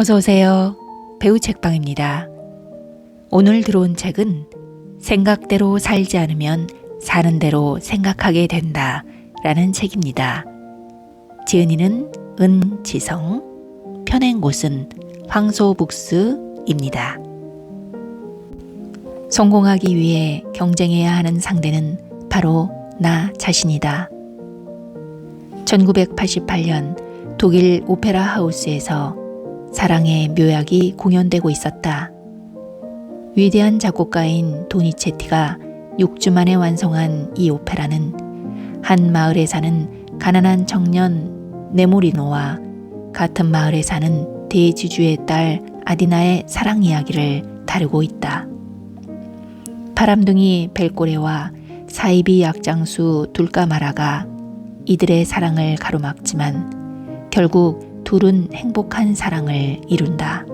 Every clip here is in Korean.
어서오세요. 배우 책방입니다. 오늘 들어온 책은 생각대로 살지 않으면 사는 대로 생각하게 된다 라는 책입니다. 지은이는 은지성, 펴낸 곳은 황소북스입니다. 성공하기 위해 경쟁해야 하는 상대는 바로 나 자신이다. 1988년 독일 오페라 하우스에서 사랑의 묘약이 공연되고 있었다. 위대한 작곡가인 도니체티가 6주 만에 완성한 이 오페라는 한 마을에 사는 가난한 청년 네모리노와 같은 마을에 사는 대지주의 딸 아디나의 사랑 이야기를 다루고 있다. 바람둥이 벨꼬레와 사이비 약장수 둘까마라가 이들의 사랑을 가로막지만 결국 둘은 행복한 사랑을 이룬다.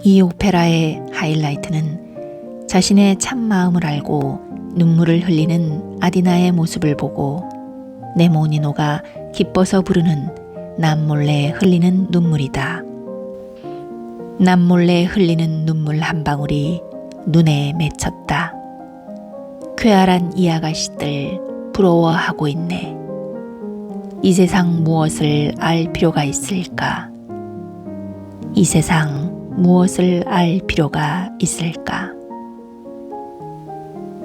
이 오페라의 하이라이트는 자신의 참 마음을 알고 눈물을 흘리는 아디나의 모습을 보고 네모니노가 기뻐서 부르는 남몰래 흘리는 눈물이다. 남몰래 흘리는 눈물 한 방울이 눈에 맺혔다. 쾌활한 이 아가씨들 부러워하고 있네. 이 세상 무엇을 알 필요가 있을까? 이 세상 무엇을 알 필요가 있을까?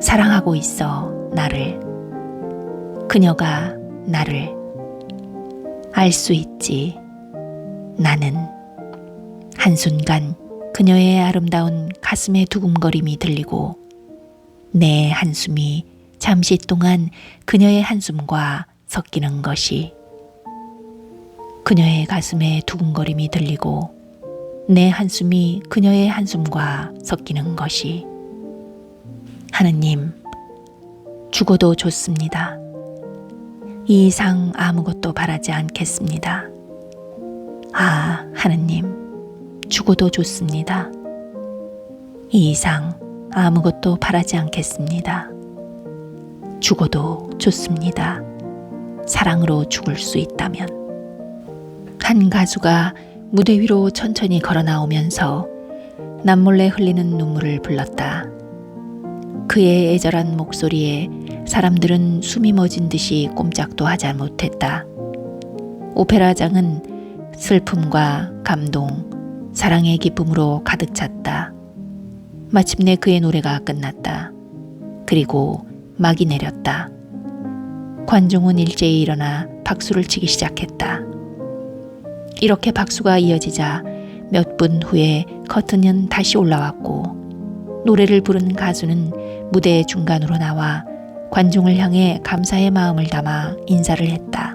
사랑하고 있어 나를. 그녀가 나를. 알 수 있지. 나는. 한순간 그녀의 아름다운 가슴의 두근거림이 들리고 내 한숨이 잠시 동안 그녀의 한숨과 섞이는 것이, 그녀의 가슴에 두근거림이 들리고 내 한숨이 그녀의 한숨과 섞이는 것이, 하느님, 죽어도 좋습니다. 이 이상 아무것도 바라지 않겠습니다. 아, 하느님, 죽어도 좋습니다. 이 이상 아무것도 바라지 않겠습니다. 죽어도 좋습니다. 사랑으로 죽을 수 있다면. 한 가수가 무대 위로 천천히 걸어 나오면서 남몰래 흘리는 눈물을 불렀다. 그의 애절한 목소리에 사람들은 숨이 멎은 듯이 꼼짝도 하지 못했다. 오페라장은 슬픔과 감동, 사랑의 기쁨으로 가득 찼다. 마침내 그의 노래가 끝났다. 그리고 막이 내렸다. 관중은 일제히 일어나 박수를 치기 시작했다. 이렇게 박수가 이어지자 몇 분 후에 커튼은 다시 올라왔고 노래를 부른 가수는 무대의 중간으로 나와 관중을 향해 감사의 마음을 담아 인사를 했다.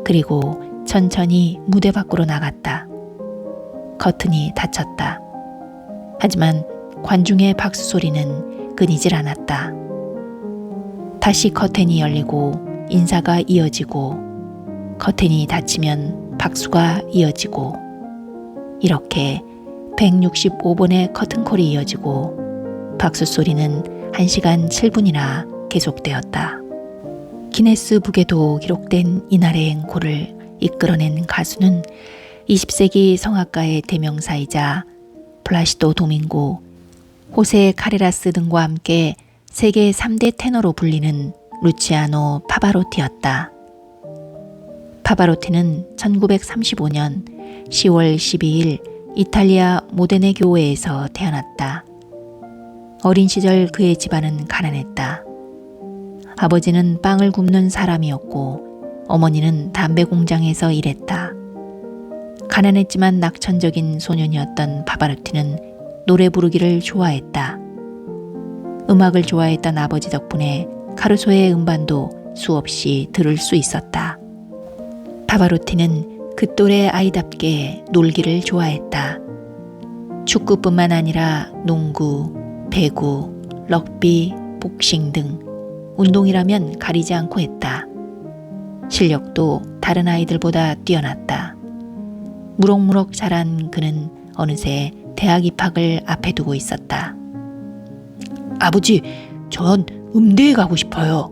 그리고 천천히 무대 밖으로 나갔다. 커튼이 닫혔다. 하지만 관중의 박수 소리는 끊이질 않았다. 다시 커튼이 열리고 인사가 이어지고 커튼이 닫히면 박수가 이어지고 이렇게 165번의 커튼콜이 이어지고 박수 소리는 1시간 7분이나 계속되었다. 기네스북에도 기록된 이날의 앵콜을 이끌어낸 가수는 20세기 성악가의 대명사이자 플라시도 도밍고, 호세 카레라스 등과 함께 세계 3대 테너로 불리는 루치아노 파바로티였다. 파바로티는 1935년 10월 12일 이탈리아 모데네 교회에서 태어났다. 어린 시절 그의 집안은 가난했다. 아버지는 빵을 굽는 사람이었고 어머니는 담배 공장에서 일했다. 가난했지만 낙천적인 소년이었던 파바로티는 노래 부르기를 좋아했다. 음악을 좋아했던 아버지 덕분에 카루소의 음반도 수없이 들을 수 있었다. 파바로티는 그 또래 아이답게 놀기를 좋아했다. 축구뿐만 아니라 농구, 배구, 럭비, 복싱 등 운동이라면 가리지 않고 했다. 실력도 다른 아이들보다 뛰어났다. 무럭무럭 자란 그는 어느새 대학 입학을 앞에 두고 있었다. 아버지, 전 음대에 가고 싶어요.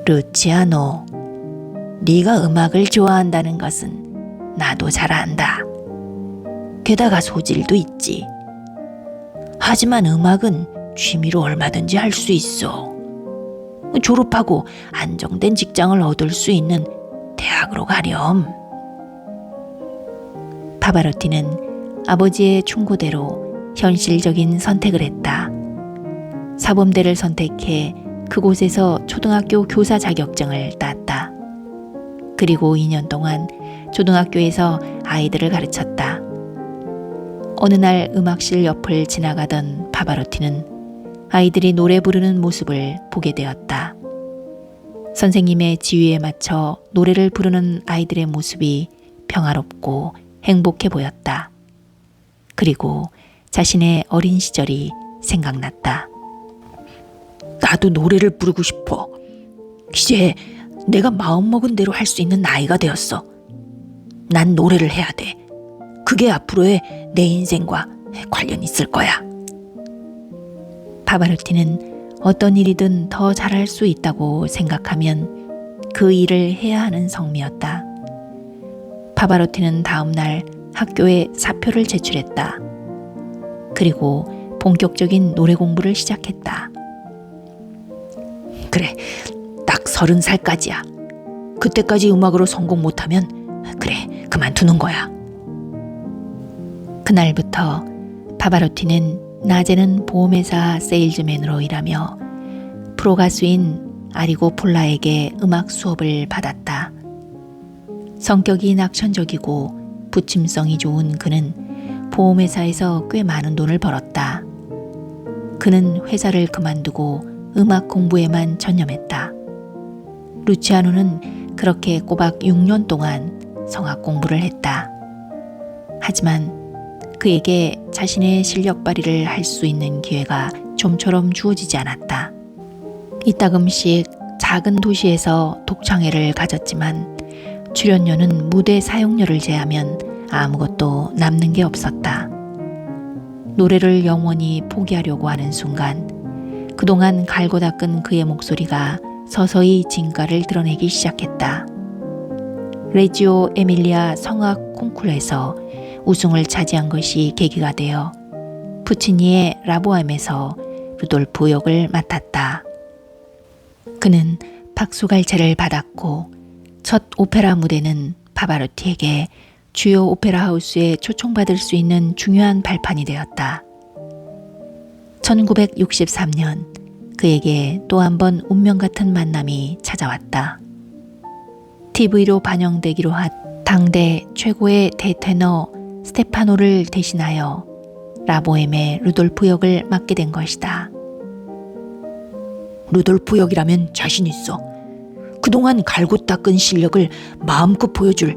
루치아노, 네가 음악을 좋아한다는 것은 나도 잘 안다. 게다가 소질도 있지. 하지만 음악은 취미로 얼마든지 할 수 있어. 졸업하고 안정된 직장을 얻을 수 있는 대학으로 가렴. 파바로티는 아버지의 충고대로 현실적인 선택을 했다. 사범대를 선택해 그곳에서 초등학교 교사 자격증을 땄다. 그리고 2년 동안 초등학교에서 아이들을 가르쳤다. 어느 날 음악실 옆을 지나가던 파바로티는 아이들이 노래 부르는 모습을 보게 되었다. 선생님의 지휘에 맞춰 노래를 부르는 아이들의 모습이 평화롭고 행복해 보였다. 그리고 자신의 어린 시절이 생각났다. 나도 노래를 부르고 싶어. 이제 내가 마음먹은 대로 할 수 있는 나이가 되었어. 난 노래를 해야 돼. 그게 앞으로의 내 인생과 관련 있을 거야. 파바로티는 어떤 일이든 더 잘할 수 있다고 생각하면 그 일을 해야 하는 성미였다. 파바로티는 다음 날 학교에 사표를 제출했다. 그리고 본격적인 노래 공부를 시작했다. 그래, 딱 30살까지야. 그때까지 음악으로 성공 못하면 그래, 그만두는 거야. 그날부터 파바로티는 낮에는 보험회사 세일즈맨으로 일하며 프로 가수인 아리고 폴라에게 음악 수업을 받았다. 성격이 낙천적이고 부침성이 좋은 그는 보험회사에서 꽤 많은 돈을 벌었다. 그는 회사를 그만두고 음악 공부에만 전념했다. 루치아노는 그렇게 꼬박 6년 동안 성악 공부를 했다. 하지만 그에게 자신의 실력 발휘를 할 수 있는 기회가 좀처럼 주어지지 않았다. 이따금씩 작은 도시에서 독창회를 가졌지만 출연료는 무대 사용료를 제하면 아무것도 남는 게 없었다. 노래를 영원히 포기하려고 하는 순간 그동안 갈고 닦은 그의 목소리가 서서히 진가를 드러내기 시작했다. 레지오 에밀리아 성악 콩쿠르에서 우승을 차지한 것이 계기가 되어 푸치니의 라보암에서 루돌프 역을 맡았다. 그는 박수갈채를 받았고 첫 오페라 무대는 파바로티에게 주요 오페라 하우스에 초청받을 수 있는 중요한 발판이 되었다. 1963년 그에게 또 한 번 운명 같은 만남이 찾아왔다. TV로 반영되기로 한 당대 최고의 대테너 스테파노를 대신하여 라보엠의 루돌프 역을 맡게 된 것이다. 루돌프 역이라면 자신 있어. 그동안 갈고 닦은 실력을 마음껏 보여줄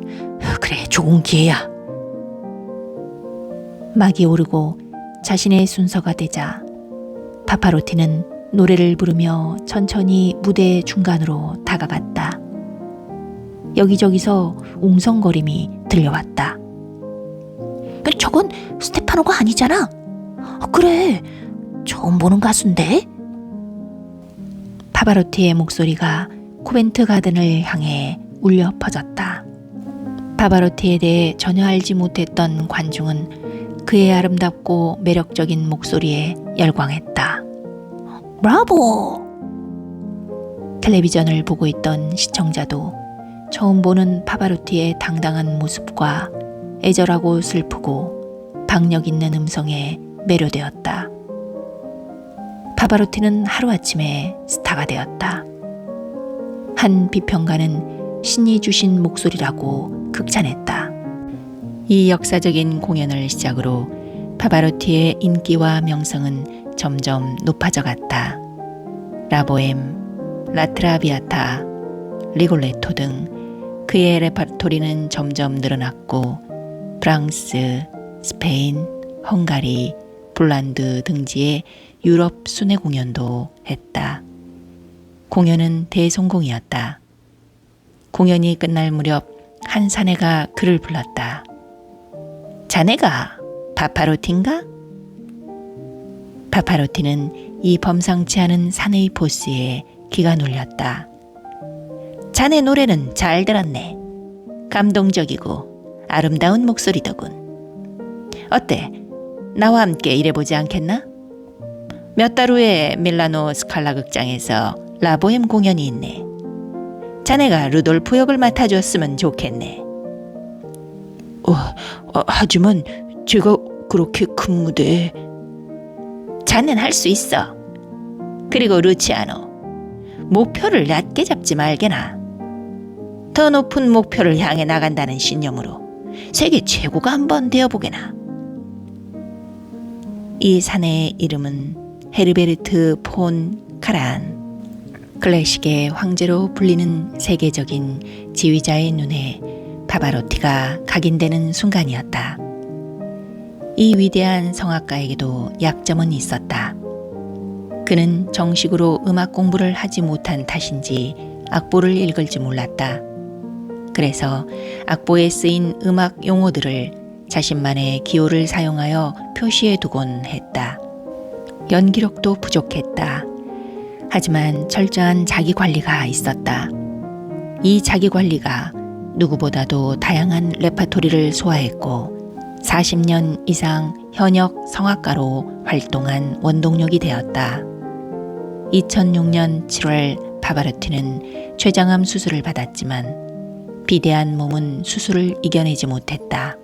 그래 좋은 기회야. 막이 오르고 자신의 순서가 되자 파바로티는 노래를 부르며 천천히 무대 중간으로 다가갔다. 여기저기서 웅성거림이 들려왔다. 저건 스테파노가 아니잖아. 그래, 처음 보는 가수인데? 파바로티의 목소리가 코벤트 가든을 향해 울려 퍼졌다. 파바로티에 대해 전혀 알지 못했던 관중은 그의 아름답고 매력적인 목소리에 열광했다. 브라보! 텔레비전을 보고 있던 시청자도 처음 보는 파바로티의 당당한 모습과 애절하고 슬프고 박력 있는 음성에 매료되었다. 파바로티는 하루아침에 스타가 되었다. 한 비평가는 신이 주신 목소리라고 극찬했다. 이 역사적인 공연을 시작으로 파바로티의 인기와 명성은 점점 높아져 갔다. 라보엠, 라트라비아타, 리골레토 등 그의 레파토리는 점점 늘어났고 프랑스, 스페인, 헝가리, 폴란드 등지의 유럽 순회 공연도 했다. 공연은 대성공이었다. 공연이 끝날 무렵 한 사내가 그를 불렀다. 자네가 파바로티인가? 파바로티는 이 범상치 않은 사내의 포스에 기가 눌렸다. 자네 노래는 잘 들었네. 감동적이고 아름다운 목소리더군. 어때? 나와 함께 일해보지 않겠나? 몇 달 후에 밀라노 스칼라 극장에서 라보엠 공연이 있네. 자네가 루돌프 역을 맡아줬으면 좋겠네. 하지만 제가 그렇게 큰 무대에... 자넨 할 수 있어. 그리고 루치아노, 목표를 낮게 잡지 말게나. 더 높은 목표를 향해 나간다는 신념으로 세계 최고가 한번 되어보게나. 이 사내의 이름은 헤르베르트 폰 카라한. 클래식의 황제로 불리는 세계적인 지휘자의 눈에 파바로티가 각인되는 순간이었다. 이 위대한 성악가에게도 약점은 있었다. 그는 정식으로 음악 공부를 하지 못한 탓인지 악보를 읽을 줄 몰랐다. 그래서 악보에 쓰인 음악 용어들을 자신만의 기호를 사용하여 표시해 두곤 했다. 연기력도 부족했다. 하지만 철저한 자기 관리가 있었다. 이 자기 관리가 누구보다도 다양한 레파토리를 소화했고 40년 이상 현역 성악가로 활동한 원동력이 되었다. 2006년 7월 파바로티는 췌장암 수술을 받았지만 비대한 몸은 수술을 이겨내지 못했다.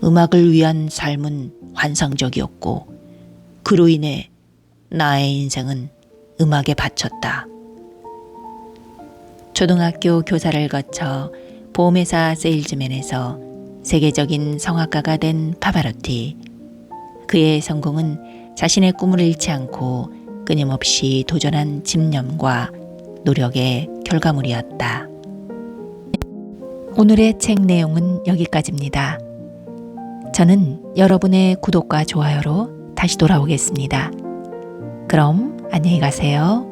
음악을 위한 삶은 환상적이었고 그로 인해 나의 인생은 음악에 바쳤다. 초등학교 교사를 거쳐 보험회사 세일즈맨에서 세계적인 성악가가 된 파바로티. 그의 성공은 자신의 꿈을 잃지 않고 끊임없이 도전한 집념과 노력의 결과물이었다. 오늘의 책 내용은 여기까지입니다. 저는 여러분의 구독과 좋아요로 다시 돌아오겠습니다. 그럼 안녕히 가세요.